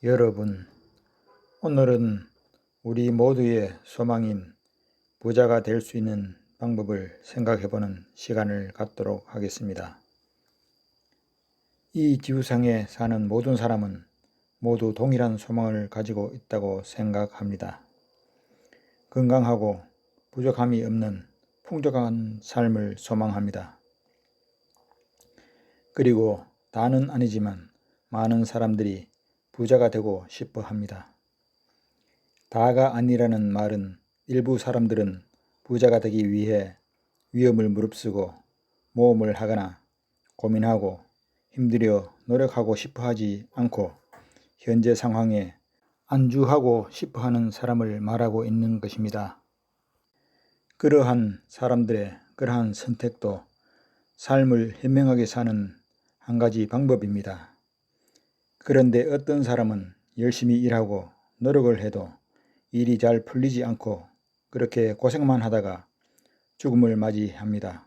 여러분, 오늘은 우리 모두의 소망인 부자가 될 수 있는 방법을 생각해보는 시간을 갖도록 하겠습니다. 이 지구상에 사는 모든 사람은 모두 동일한 소망을 가지고 있다고 생각합니다. 건강하고 부족함이 없는 풍족한 삶을 소망합니다. 그리고 다는 아니지만 많은 사람들이 부자가 되고 싶어 합니다. 다가 아니라는 말은 일부 사람들은 부자가 되기 위해 위험을 무릅쓰고 모험을 하거나 고민하고 힘들여 노력하고 싶어 하지 않고 현재 상황에 안주하고 싶어 하는 사람을 말하고 있는 것입니다. 그러한 사람들의 그러한 선택도 삶을 현명하게 사는 한 가지 방법입니다. 그런데 어떤 사람은 열심히 일하고 노력을 해도 일이 잘 풀리지 않고 그렇게 고생만 하다가 죽음을 맞이합니다.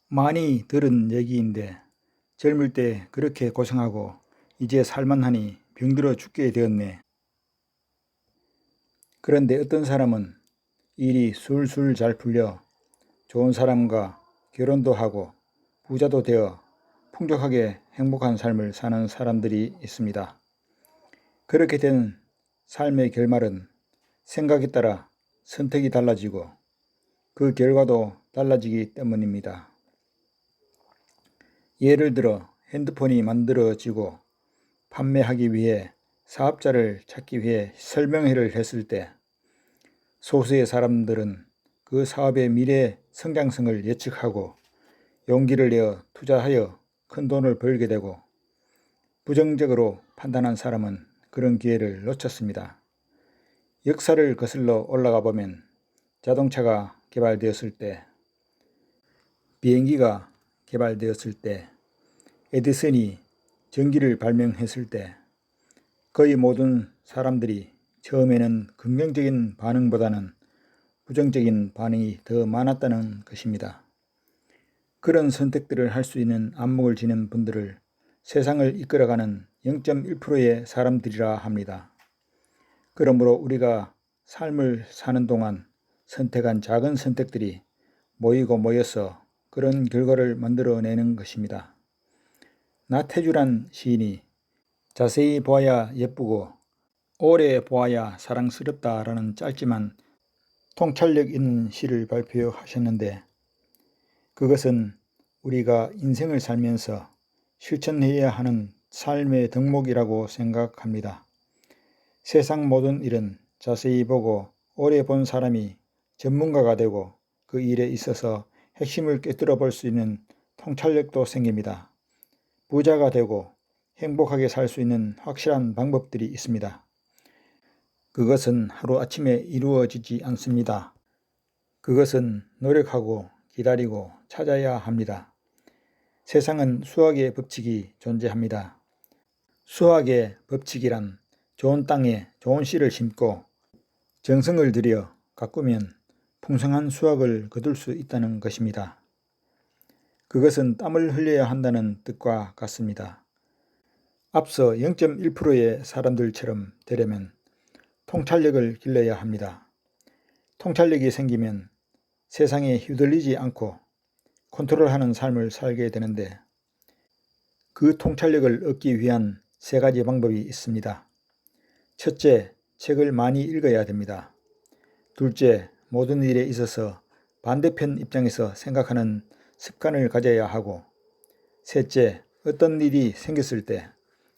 많이 들은 얘기인데 젊을 때 그렇게 고생하고 이제 살만하니 병들어 죽게 되었네. 그런데 어떤 사람은 일이 술술 잘 풀려 좋은 사람과 결혼도 하고 부자도 되어 풍족하게 행복한 삶을 사는 사람들이 있습니다. 그렇게 된 삶의 결말은 생각에 따라 선택이 달라지고 그 결과도 달라지기 때문입니다. 예를 들어 핸드폰이 만들어지고 판매하기 위해 사업자를 찾기 위해 설명회를 했을 때 소수의 사람들은 그 사업의 미래 성장성을 예측하고 용기를 내어 투자하여 큰 돈을 벌게 되고 부정적으로 판단한 사람은 그런 기회를 놓쳤습니다. 역사를 거슬러 올라가 보면 자동차가 개발되었을 때, 비행기가 개발되었을 때, 에디슨이 전기를 발명했을 때 거의 모든 사람들이 처음에는 긍정적인 반응보다는 부정적인 반응이 더 많았다는 것입니다. 그런 선택들을 할 수 있는 안목을 지닌 분들을 세상을 이끌어가는 0.1%의 사람들이라 합니다. 그러므로 우리가 삶을 사는 동안 선택한 작은 선택들이 모이고 모여서 그런 결과를 만들어내는 것입니다. 나태주란 시인이 자세히 보아야 예쁘고 오래 보아야 사랑스럽다라는 짧지만 통찰력 있는 시를 발표하셨는데 그것은 우리가 인생을 살면서 실천해야 하는 삶의 덕목이라고 생각합니다. 세상 모든 일은 자세히 보고 오래 본 사람이 전문가가 되고 그 일에 있어서 핵심을 꿰뚫어 볼 수 있는 통찰력도 생깁니다. 부자가 되고 행복하게 살 수 있는 확실한 방법들이 있습니다. 그것은 하루아침에 이루어지지 않습니다. 그것은 노력하고 기다리고 찾아야 합니다. 세상은 수학의 법칙이 존재합니다. 수학의 법칙이란 좋은 땅에 좋은 씨를 심고 정성을 들여 가꾸면 풍성한 수확을 거둘 수 있다는 것입니다. 그것은 땀을 흘려야 한다는 뜻과 같습니다. 앞서 0.1%의 사람들처럼 되려면 통찰력을 길러야 합니다. 통찰력이 생기면 세상에 휘둘리지 않고 컨트롤하는 삶을 살게 되는데 그 통찰력을 얻기 위한 세 가지 방법이 있습니다. 첫째, 책을 많이 읽어야 됩니다. 둘째, 모든 일에 있어서 반대편 입장에서 생각하는 습관을 가져야 하고 셋째, 어떤 일이 생겼을 때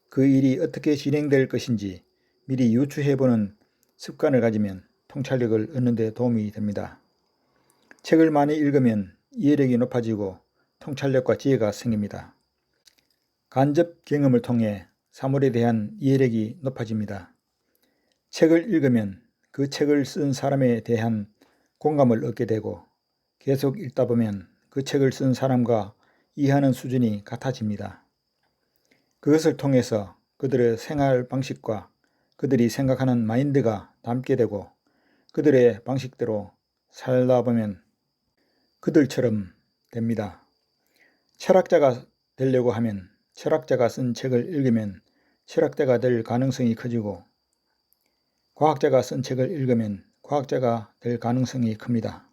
그 일이 어떻게 진행될 것인지 미리 유추해보는 습관을 가지면 통찰력을 얻는 데 도움이 됩니다. 책을 많이 읽으면 이해력이 높아지고 통찰력과 지혜가 생깁니다. 간접 경험을 통해 사물에 대한 이해력이 높아집니다. 책을 읽으면 그 책을 쓴 사람에 대한 공감을 얻게 되고 계속 읽다 보면 그 책을 쓴 사람과 이해하는 수준이 같아집니다. 그것을 통해서 그들의 생활 방식과 그들이 생각하는 마인드가 닮게 되고 그들의 방식대로 살다 보면 그들처럼 됩니다. 철학자가 되려고 하면 철학자가 쓴 책을 읽으면 철학자가 될 가능성이 커지고 과학자가 쓴 책을 읽으면 과학자가 될 가능성이 큽니다.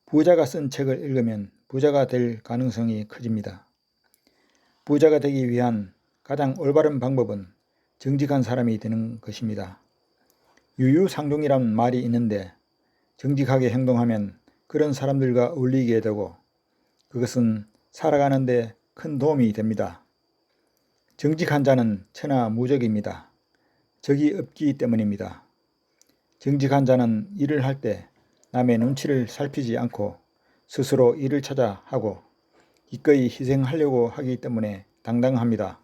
부자가 쓴 책을 읽으면 부자가 될 가능성이 커집니다. 부자가 되기 위한 가장 올바른 방법은 정직한 사람이 되는 것입니다. 유유상종이란 말이 있는데 정직하게 행동하면 그런 사람들과 어울리게 되고 그것은 살아가는 데 큰 도움이 됩니다. 정직한 자는 천하무적입니다. 적이 없기 때문입니다. 정직한 자는 일을 할 때 남의 눈치를 살피지 않고 스스로 일을 찾아 하고 기꺼이 희생하려고 하기 때문에 당당합니다.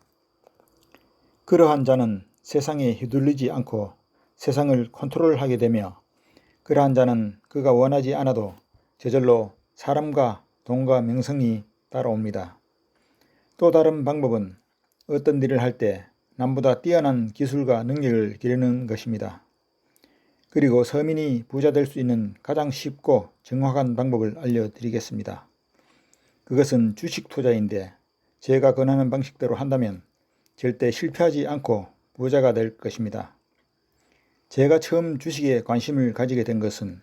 그러한 자는 세상에 휘둘리지 않고 세상을 컨트롤하게 되며 그러한 자는 그가 원하지 않아도 저절로 사람과 돈과 명성이 따라옵니다. 또 다른 방법은 어떤 일을 할 때 남보다 뛰어난 기술과 능력을 기르는 것입니다. 그리고 서민이 부자 될 수 있는 가장 쉽고 정확한 방법을 알려드리겠습니다. 그것은 주식 투자인데 제가 권하는 방식대로 한다면 절대 실패하지 않고 부자가 될 것입니다. 제가 처음 주식에 관심을 가지게 된 것은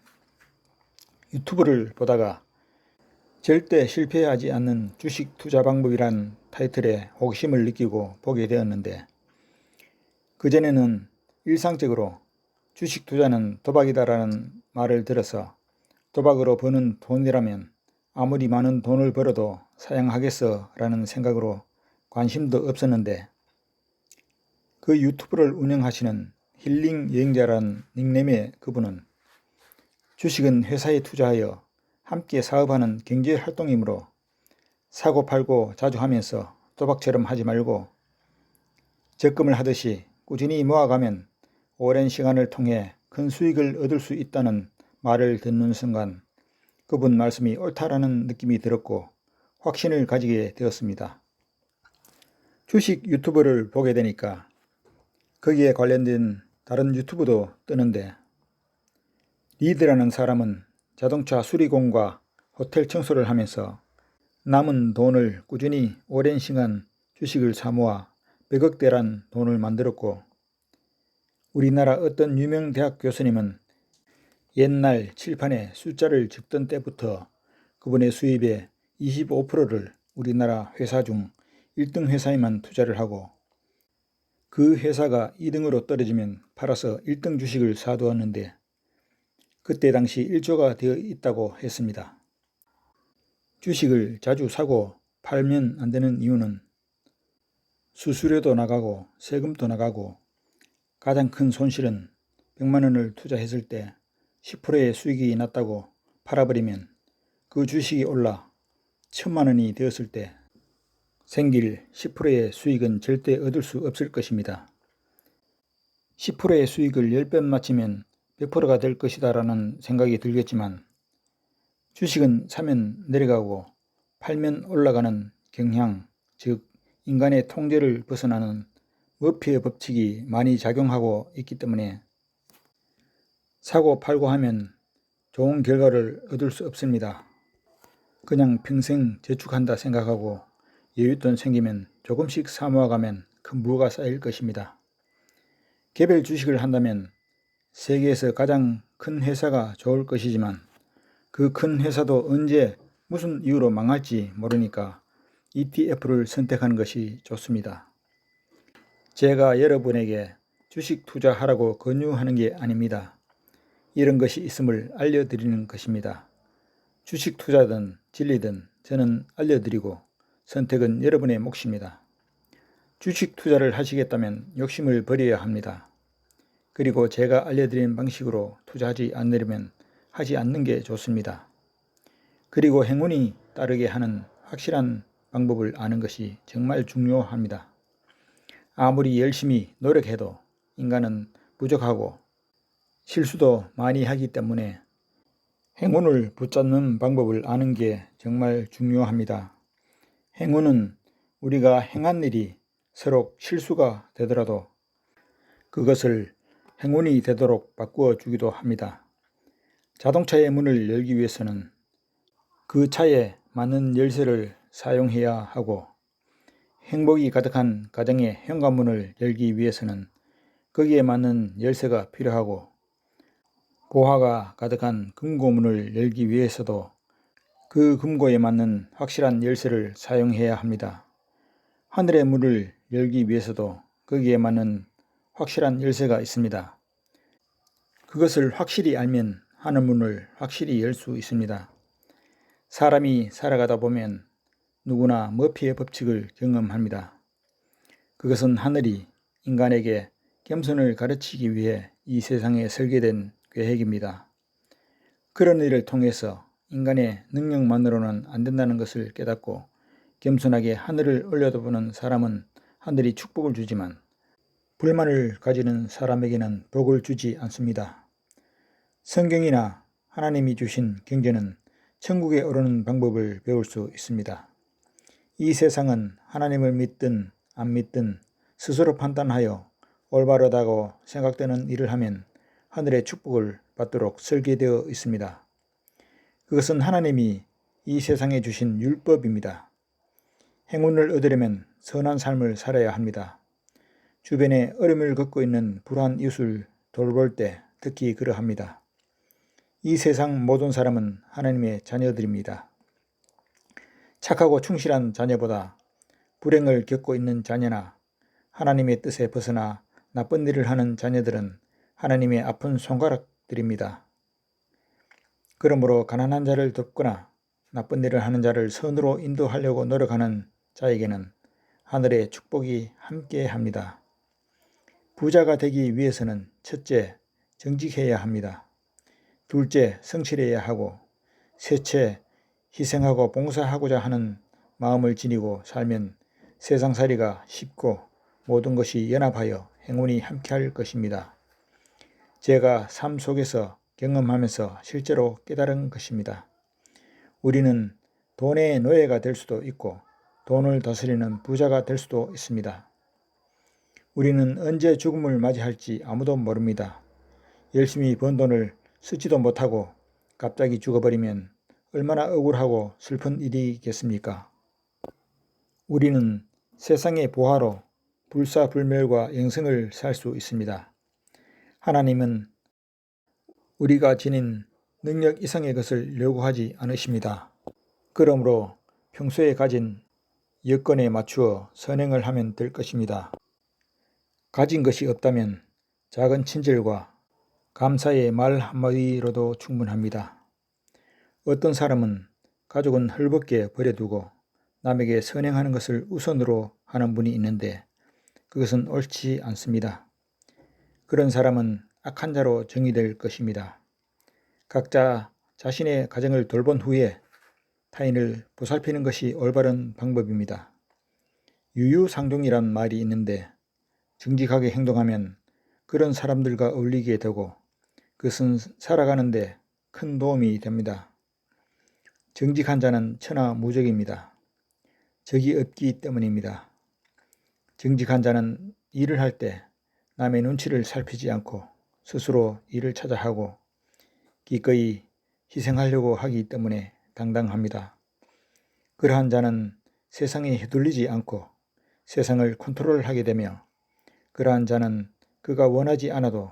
유튜브를 보다가 절대 실패하지 않는 주식 투자 방법이란 타이틀에 호기심을 느끼고 보게 되었는데 그전에는 일상적으로 주식 투자는 도박이다라는 말을 들어서 도박으로 버는 돈이라면 아무리 많은 돈을 벌어도 사양하겠어 라는 생각으로 관심도 없었는데 그 유튜브를 운영하시는 힐링 여행자라는 닉네임의 그분은 주식은 회사에 투자하여 함께 사업하는 경제활동이므로 사고팔고 자주 하면서 도박처럼 하지 말고 적금을 하듯이 꾸준히 모아가면 오랜 시간을 통해 큰 수익을 얻을 수 있다는 말을 듣는 순간 그분 말씀이 옳다라는 느낌이 들었고 확신을 가지게 되었습니다. 주식 유튜브를 보게 되니까 거기에 관련된 다른 유튜브도 뜨는데 리드라는 사람은 자동차 수리공과 호텔 청소를 하면서 남은 돈을 꾸준히 오랜 시간 주식을 사모아 100억대란 돈을 만들었고 우리나라 어떤 유명 대학 교수님은 옛날 칠판에 숫자를 적던 때부터 그분의 수입의 25%를 우리나라 회사 중 1등 회사에만 투자를 하고 그 회사가 2등으로 떨어지면 팔아서 1등 주식을 사두었는데 그때 당시 1조가 되어 있다고 했습니다. 주식을 자주 사고 팔면 안 되는 이유는 수수료도 나가고 세금도 나가고 가장 큰 손실은 100만 원을 투자했을 때 10%의 수익이 났다고 팔아버리면 그 주식이 올라 1000만 원이 되었을 때 생길 10%의 수익은 절대 얻을 수 없을 것입니다. 10%의 수익을 10배 맞추면 100%가 될 것이다 라는 생각이 들겠지만 주식은 사면 내려가고 팔면 올라가는 경향, 즉 인간의 통제를 벗어나는 머피의 법칙이 많이 작용하고 있기 때문에 사고 팔고 하면 좋은 결과를 얻을 수 없습니다. 그냥 평생 저축한다 생각하고 여윳돈 생기면 조금씩 사모아가면 큰 부가 쌓일 것입니다. 개별 주식을 한다면 세계에서 가장 큰 회사가 좋을 것이지만 그 큰 회사도 언제 무슨 이유로 망할지 모르니까 ETF를 선택하는 것이 좋습니다. 제가 여러분에게 주식 투자하라고 권유하는 게 아닙니다. 이런 것이 있음을 알려드리는 것입니다. 주식 투자든 진리든 저는 알려드리고 선택은 여러분의 몫입니다. 주식 투자를 하시겠다면 욕심을 버려야 합니다. 그리고 제가 알려드린 방식으로 투자하지 않으려면 하지 않는 게 좋습니다. 그리고 행운이 따르게 하는 확실한 방법을 아는 것이 정말 중요합니다. 아무리 열심히 노력해도 인간은 부족하고 실수도 많이 하기 때문에 행운을 붙잡는 방법을 아는 게 정말 중요합니다. 행운은 우리가 행한 일이 서로 실수가 되더라도 그것을 행운이 되도록 바꾸어 주기도 합니다. 자동차의 문을 열기 위해서는 그 차에 맞는 열쇠를 사용해야 하고 행복이 가득한 가정의 현관문을 열기 위해서는 거기에 맞는 열쇠가 필요하고, 보화가 가득한 금고문을 열기 위해서도 그 금고에 맞는 확실한 열쇠를 사용해야 합니다. 하늘의 문을 열기 위해서도 거기에 맞는 확실한 열쇠가 있습니다. 그것을 확실히 알면 하늘 문을 확실히 열 수 있습니다. 사람이 살아가다 보면 누구나 머피의 법칙을 경험합니다. 그것은 하늘이 인간에게 겸손을 가르치기 위해 이 세상에 설계된 계획입니다. 그런 일을 통해서 인간의 능력만으로는 안 된다는 것을 깨닫고 겸손하게 하늘을 올려다보는 사람은 하늘이 축복을 주지만, 불만을 가지는 사람에게는 복을 주지 않습니다. 성경이나 하나님이 주신 경전은 천국에 오르는 방법을 배울 수 있습니다. 이 세상은 하나님을 믿든 안 믿든 스스로 판단하여 올바르다고 생각되는 일을 하면 하늘의 축복을 받도록 설계되어 있습니다. 그것은 하나님이 이 세상에 주신 율법입니다. 행운을 얻으려면 선한 삶을 살아야 합니다. 주변에 어려움을 겪고 있는 불우한 이웃을 돌볼 때 특히 그러합니다. 이 세상 모든 사람은 하나님의 자녀들입니다. 착하고 충실한 자녀보다 불행을 겪고 있는 자녀나 하나님의 뜻에 벗어나 나쁜 일을 하는 자녀들은 하나님의 아픈 손가락들입니다. 그러므로 가난한 자를 돕거나 나쁜 일을 하는 자를 선으로 인도하려고 노력하는 자에게는 하늘의 축복이 함께합니다. 부자가 되기 위해서는 첫째, 정직해야 합니다. 둘째, 성실해야 하고, 셋째, 희생하고 봉사하고자 하는 마음을 지니고 살면 세상살이가 쉽고 모든 것이 연합하여 행운이 함께할 것입니다. 제가 삶 속에서 경험하면서 실제로 깨달은 것입니다. 우리는 돈의 노예가 될 수도 있고 돈을 다스리는 부자가 될 수도 있습니다. 우리는 언제 죽음을 맞이할지 아무도 모릅니다. 열심히 번 돈을 쓰지도 못하고 갑자기 죽어버리면 얼마나 억울하고 슬픈 일이겠습니까? 우리는 세상의 보화로 불사불멸과 영생을 살 수 있습니다. 하나님은 우리가 지닌 능력 이상의 것을 요구하지 않으십니다. 그러므로 평소에 가진 여건에 맞추어 선행을 하면 될 것입니다. 가진 것이 없다면 작은 친절과 감사의 말 한마디로도 충분합니다. 어떤 사람은 가족은 헐벗게 버려두고 남에게 선행하는 것을 우선으로 하는 분이 있는데 그것은 옳지 않습니다. 그런 사람은 악한 자로 정의될 것입니다. 각자 자신의 가정을 돌본 후에 타인을 보살피는 것이 올바른 방법입니다. 유유상종이란 말이 있는데 정직하게 행동하면 그런 사람들과 어울리게 되고 그것은 살아가는데 큰 도움이 됩니다. 정직한 자는 천하무적입니다. 적이 없기 때문입니다. 정직한 자는 일을 할 때 남의 눈치를 살피지 않고 스스로 일을 찾아 하고 기꺼이 희생하려고 하기 때문에 당당합니다. 그러한 자는 세상에 휘둘리지 않고 세상을 컨트롤하게 되며 그러한 자는 그가 원하지 않아도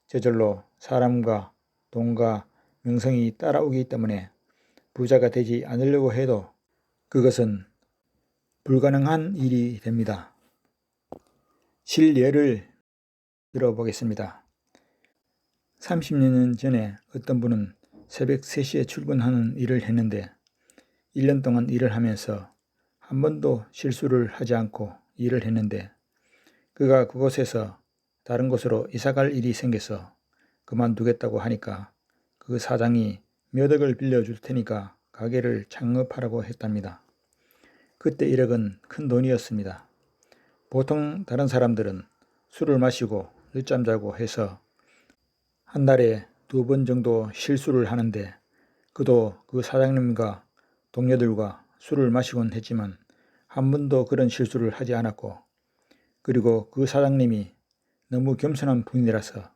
저절로 사람과 돈과 명성이 따라오기 때문에 부자가 되지 않으려고 해도 그것은 불가능한 일이 됩니다. 실예를 들어보겠습니다. 30년 전에 어떤 분은 새벽 3시에 출근하는 일을 했는데 1년 동안 일을 하면서 한 번도 실수를 하지 않고 일을 했는데 그가 그곳에서 다른 곳으로 이사갈 일이 생겨서 그만두겠다고 하니까 그 사장이 몇 억을 빌려줄 테니까 가게를 창업하라고 했답니다. 그때 1억은 큰 돈이었습니다. 보통 다른 사람들은 술을 마시고 늦잠 자고 해서 한 달에 2번 정도 실수를 하는데 그도 그 사장님과 동료들과 술을 마시곤 했지만 한 번도 그런 실수를 하지 않았고 그리고 그 사장님이 너무 겸손한 분이라서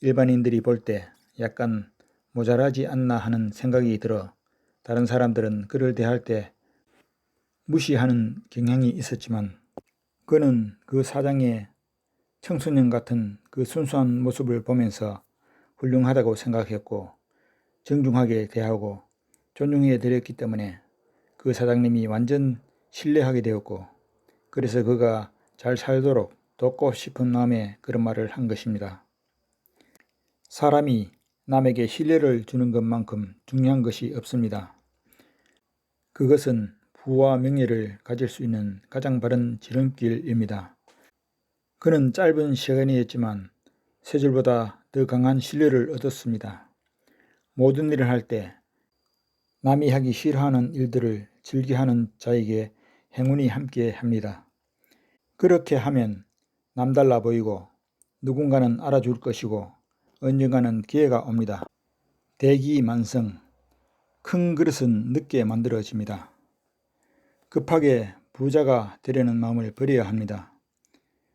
일반인들이 볼 때 약간 모자라지 않나 하는 생각이 들어 다른 사람들은 그를 대할 때 무시하는 경향이 있었지만 그는 그 사장의 청소년 같은 그 순수한 모습을 보면서 훌륭하다고 생각했고 정중하게 대하고 존중해 드렸기 때문에 그 사장님이 완전 신뢰하게 되었고 그래서 그가 잘 살도록 돕고 싶은 마음에 그런 말을 한 것입니다. 사람이 남에게 신뢰를 주는 것만큼 중요한 것이 없습니다. 그것은 부와 명예를 가질 수 있는 가장 바른 지름길입니다. 그는 짧은 시간이었지만 세 줄보다 더 강한 신뢰를 얻었습니다. 모든 일을 할 때 남이 하기 싫어하는 일들을 즐겨하는 자에게 행운이 함께 합니다. 그렇게 하면 남달라 보이고 누군가는 알아줄 것이고 언젠가는 기회가 옵니다. 대기만성, 큰 그릇은 늦게 만들어집니다. 급하게 부자가 되려는 마음을 버려야 합니다.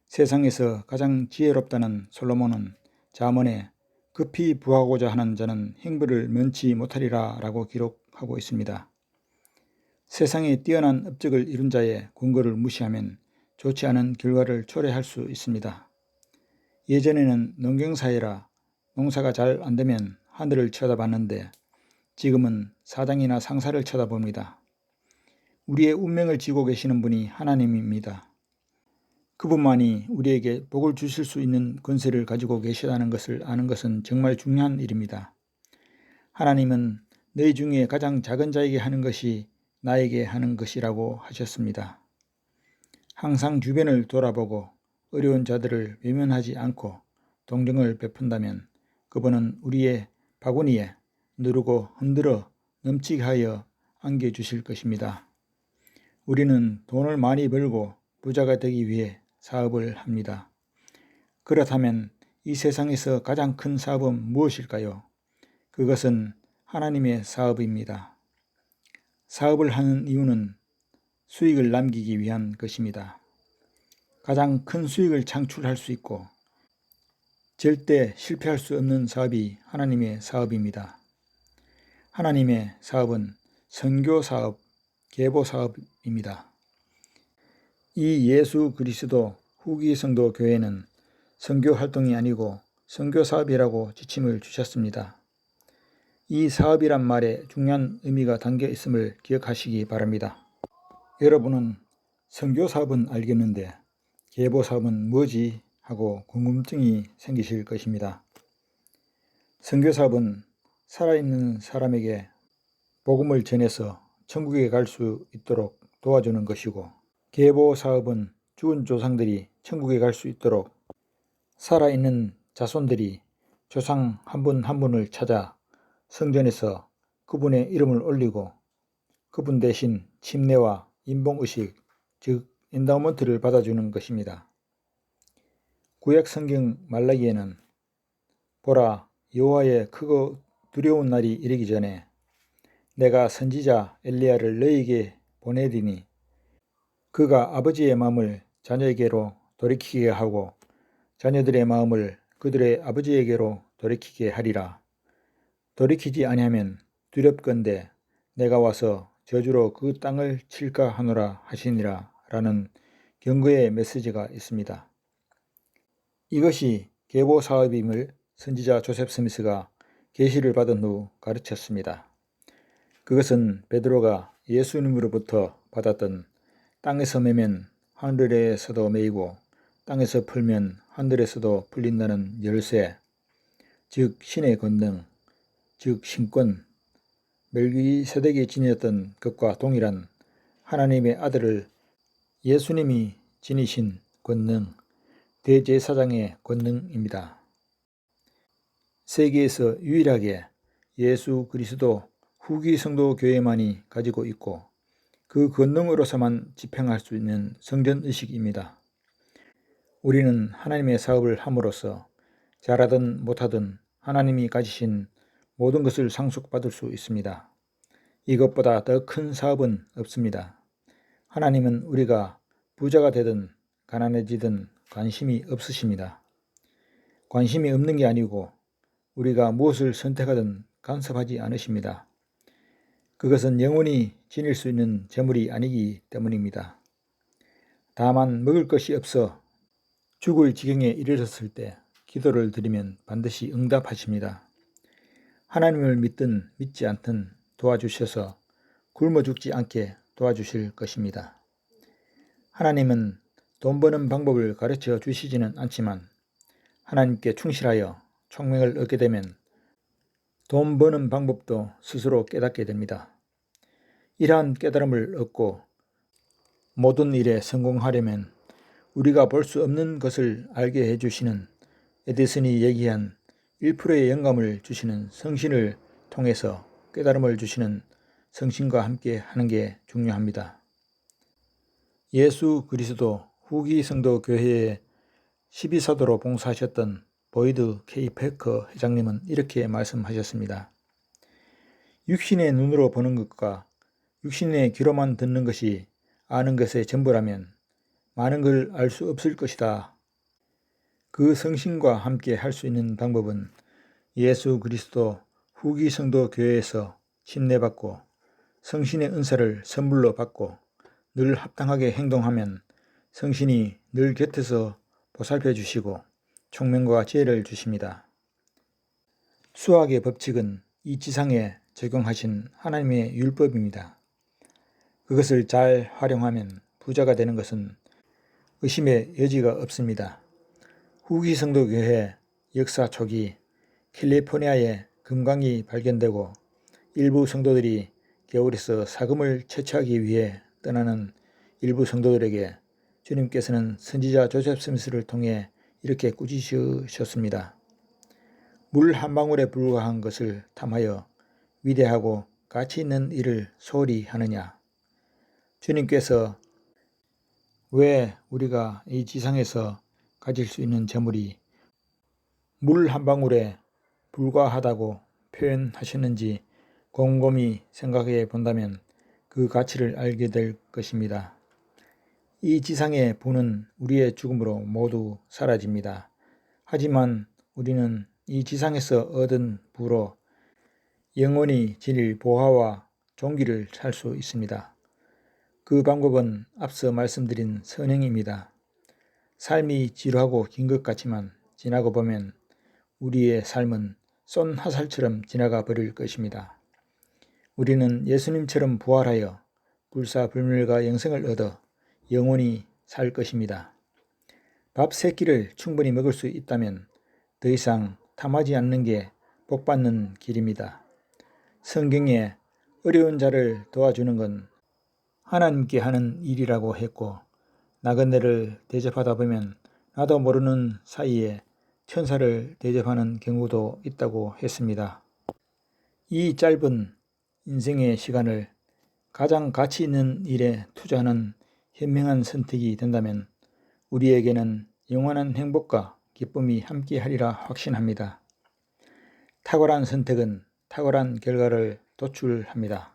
세상에서 가장 지혜롭다는 솔로몬은 잠언에 급히 부하고자 하는 자는 행복을 면치 못하리라 라고 기록하고 있습니다. 세상에 뛰어난 업적을 이룬 자의 권고를 무시하면 좋지 않은 결과를 초래할 수 있습니다. 예전에는 농경사회라 농사가 잘 안되면 하늘을 쳐다봤는데 지금은 사장이나 상사를 쳐다봅니다. 우리의 운명을 쥐고 계시는 분이 하나님입니다. 그분만이 우리에게 복을 주실 수 있는 권세를 가지고 계시다는 것을 아는 것은 정말 중요한 일입니다. 하나님은 너희 중에 가장 작은 자에게 하는 것이 나에게 하는 것이라고 하셨습니다. 항상 주변을 돌아보고 어려운 자들을 외면하지 않고 동정을 베푼다면 그분은 우리의 바구니에 누르고 흔들어 넘치게 하여 안겨주실 것입니다. 우리는 돈을 많이 벌고 부자가 되기 위해 사업을 합니다. 그렇다면 이 세상에서 가장 큰 사업은 무엇일까요? 그것은 하나님의 사업입니다. 사업을 하는 이유는 수익을 남기기 위한 것입니다. 가장 큰 수익을 창출할 수 있고 절대 실패할 수 없는 사업이 하나님의 사업입니다. 하나님의 사업은 선교사업, 계보사업입니다. 이 예수 그리스도 후기 성도 교회는 선교활동이 아니고 선교사업이라고 지침을 주셨습니다. 이 사업이란 말에 중요한 의미가 담겨 있음을 기억하시기 바랍니다. 여러분은 선교사업은 알겠는데 계보사업은 뭐지? 하고 궁금증이 생기실 것입니다. 선교사업은 살아있는 사람에게 복음을 전해서 천국에 갈 수 있도록 도와주는 것이고 계보사업은 죽은 조상들이 천국에 갈 수 있도록 살아있는 자손들이 조상 한 분 한 분을 찾아 성전에서 그분의 이름을 올리고 그분 대신 침례와 인봉의식, 즉 엔다우먼트를 받아주는 것입니다. 구약 성경 말라기에는 보라, 여호와의 크고 두려운 날이 이르기 전에 내가 선지자 엘리야를 너희에게 보내리니 그가 아버지의 마음을 자녀에게로 돌이키게 하고 자녀들의 마음을 그들의 아버지에게로 돌이키게 하리라. 돌이키지 아니하면 두렵건대 내가 와서 저주로 그 땅을 칠까 하노라 하시니라 라는 경고의 메시지가 있습니다. 이것이 계보사업임을 선지자 조셉 스미스가 계시를 받은 후 가르쳤습니다. 그것은 베드로가 예수님으로부터 받았던 땅에서 매면 하늘에서도 매이고 땅에서 풀면 하늘에서도 풀린다는 열쇠, 즉 신의 권능, 즉 신권, 멜기세덱이 지녔던 것과 동일한 하나님의 아들을 예수님이 지니신 권능, 대제사장의 권능입니다. 세계에서 유일하게 예수 그리스도 후기 성도 교회만이 가지고 있고 그 권능으로서만 집행할 수 있는 성전의식입니다. 우리는 하나님의 사업을 함으로써 잘하든 못하든 하나님이 가지신 모든 것을 상속받을 수 있습니다. 이것보다 더 큰 사업은 없습니다. 하나님은 우리가 부자가 되든 가난해지든 관심이 없으십니다. 관심이 없는 게 아니고 우리가 무엇을 선택하든 간섭하지 않으십니다. 그것은 영원히 지닐 수 있는 재물이 아니기 때문입니다. 다만 먹을 것이 없어 죽을 지경에 이르렀을 때 기도를 드리면 반드시 응답하십니다. 하나님을 믿든 믿지 않든 도와주셔서 굶어 죽지 않게 도와주실 것입니다. 하나님은 돈 버는 방법을 가르쳐 주시지는 않지만 하나님께 충실하여 총명을 얻게 되면 돈 버는 방법도 스스로 깨닫게 됩니다. 이러한 깨달음을 얻고 모든 일에 성공하려면 우리가 볼 수 없는 것을 알게 해주시는 에디슨이 얘기한 1%의 영감을 주시는 성신을 통해서 깨달음을 주시는 성신과 함께 하는 게 중요합니다. 예수 그리스도 후기 성도 교회에 12사도로 봉사하셨던 보이드 K. 패커 회장님은 이렇게 말씀하셨습니다. 육신의 눈으로 보는 것과 육신의 귀로만 듣는 것이 아는 것의 전부라면 많은 걸 알 수 없을 것이다. 그 성신과 함께 할 수 있는 방법은 예수 그리스도 후기 성도 교회에서 침례받고 성신의 은사를 선물로 받고 늘 합당하게 행동하면 성신이 늘 곁에서 보살펴 주시고 총명과 지혜를 주십니다. 수학의 법칙은 이 지상에 적용하신 하나님의 율법입니다. 그것을 잘 활용하면 부자가 되는 것은 의심의 여지가 없습니다. 후기 성도 교회 역사 초기 캘리포니아에 금광이 발견되고 일부 성도들이 겨울에서 사금을 채취하기 위해 떠나는 일부 성도들에게 주님께서는 선지자 조셉 스미스를 통해 이렇게 꾸짖으셨습니다. 물 한 방울에 불과한 것을 탐하여 위대하고 가치 있는 일을 소홀히 하느냐. 주님께서 왜 우리가 이 지상에서 가질 수 있는 재물이 물 한 방울에 불과하다고 표현하셨는지 곰곰이 생각해 본다면 그 가치를 알게 될 것입니다. 이 지상의 부는 우리의 죽음으로 모두 사라집니다. 하지만 우리는 이 지상에서 얻은 부로 영원히 지닐 보화와 존귀를 살 수 있습니다. 그 방법은 앞서 말씀드린 선행입니다. 삶이 지루하고 긴 것 같지만 지나고 보면 우리의 삶은 쏜 화살처럼 지나가 버릴 것입니다. 우리는 예수님처럼 부활하여 불사불멸과 영생을 얻어 영원히 살 것입니다. 밥 3끼를 충분히 먹을 수 있다면 더 이상 탐하지 않는 게 복받는 길입니다. 성경에 어려운 자를 도와주는 건 하나님께 하는 일이라고 했고 나그네를 대접하다 보면 나도 모르는 사이에 천사를 대접하는 경우도 있다고 했습니다. 이 짧은 인생의 시간을 가장 가치 있는 일에 투자하는 현명한 선택이 된다면 우리에게는 영원한 행복과 기쁨이 함께하리라 확신합니다. 탁월한 선택은 탁월한 결과를 도출합니다.